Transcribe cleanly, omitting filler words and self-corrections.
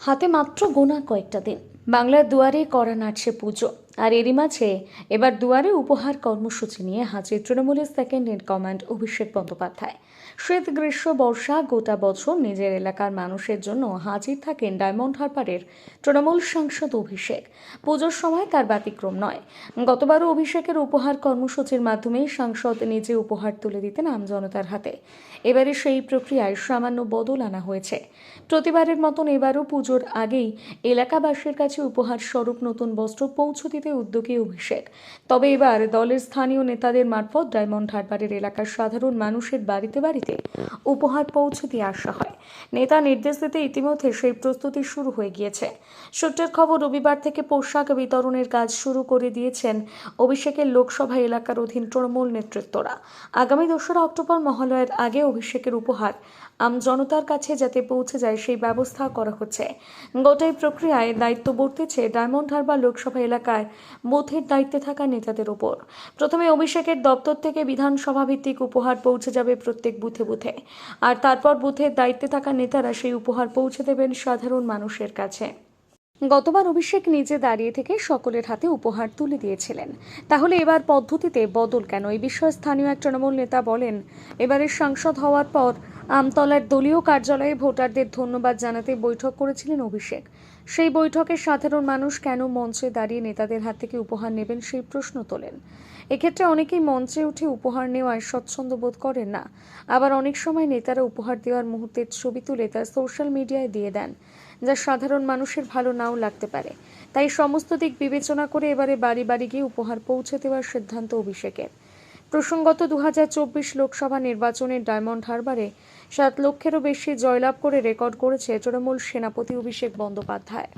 হাতে মাত্র গোনা কয়েকটা দিন, বাংলার দুয়ারে করা নাড়ছে পুজো। আর এরই মাঝে এবার দুয়ারে উপহার কর্মসূচি নিয়ে হাজির তৃণমূলের second in command Abhishek Bandyopadhyay. শীত গ্রীষ্ম বর্ষা গোটা বছর নিজের এলাকার মানুষের জন্য হাজির থাকেন ডায়মন্ড হারবারের তৃণমূল সাংসদ অভিষেক। পুজোর সময় তার ব্যতিক্রম নয়। গতবারও অভিষেকের উপহার কর্মসূচির মাধ্যমে সাংসদ নিজে উপহার তুলে দিতেন আমজনতার হাতে। এবারে সেই প্রক্রিয়ায় সামান্য বদল আনা হয়েছে। প্রতিবারের মতন এবারও পুজোর আগেই এলাকাবাসীর কাছে উপহার স্বরূপ নতুন বস্ত্র পৌঁছে দিতে উদ্যোগী অভিষেক। তবে এবার দলের স্থানীয় নেতাদের মারফত ডায়মন্ড হারবারের এলাকার সাধারণ মানুষের বাড়িতে বাড়িতে উপহার পৌঁছে দিয়ে আসা হয়। নেতা নির্দেশ দিতে ইতিমধ্যে সেই প্রস্তুতি শুরু হয়ে গিয়েছে। সূত্রের খবর, রবিবার থেকে পোশাক বিতরণের কাজ শুরু করে দিয়েছেন অভিষেকের লোকসভা এলাকার অধীন তৃণমূল নেতৃত্বরা। আগামী 2রা অক্টোবর মহালয়ার আগে অভিষেকের উপহার আমজনতার কাছে যাতে পৌঁছে যায় সেই ব্যবস্থা করা হচ্ছে। গোটাই প্রক্রিয়ায় দায়িত্ব বর্তেছে ডায়মন্ড হারবার লোকসভা এলাকায় বুথের দায়িত্বে থাকা নেতাদের ওপর। প্রথমে অভিষেকের দপ্তর থেকে বিধানসভা ভিত্তিক উপহার পৌঁছে যাবে প্রত্যেক বুথে বুথে, আর তারপর বুথের দায়িত্বে থাকা নেতারা সেই উপহার পৌঁছে দেবেন সাধারণ মানুষের কাছে। গতবার অভিষেক নিজে দাঁড়িয়ে থেকে সকলের হাতে উপহার তুলে দিয়েছিলেন, তাহলে এবার পদ্ধতিতে বদল কেন? এই বিষয়ে স্থানীয় এক তৃণমূল নেতা বলেন, এবারের সাংসদ হওয়ার পর আমতলার দলীয় কার্যালয়ে ভোটারদের ধন্যবাদ জানাতে বৈঠক করেছিলেন অভিষেক। সেই বৈঠকে সাধারণ মানুষ কেন মঞ্চে দাঁড়িয়ে নেতাদের হাত থেকে উপহার নেবেন সেই প্রশ্ন তোলেন। এক্ষেত্রে অনেকেই মঞ্চে উঠে উপহার নেওয়ায় স্বচ্ছন্দ বোধ করেন না। আবার অনেক সময় নেতারা উপহার দেওয়ার মুহূর্তের ছবি তুলে তা সোশ্যাল মিডিয়ায় দিয়ে দেন, যা সাধারণ মানুষের ভালো নাও লাগতে পারে। তাই সমস্ত দিক বিবেচনা করে এবারে বাড়ি বাড়ি গিয়ে উপহার পৌঁছে দেওয়ার সিদ্ধান্ত অভিষেকের। প্রসঙ্গত 2024 লোকসভা নির্বাচনে ডায়মন্ড হারবারে 7 লক্ষেরও বেশি জয়লাভ করে রেকর্ড করেছে তৃণমূল সেনাপতি অভিষেক বন্দ্যোপাধ্যায়।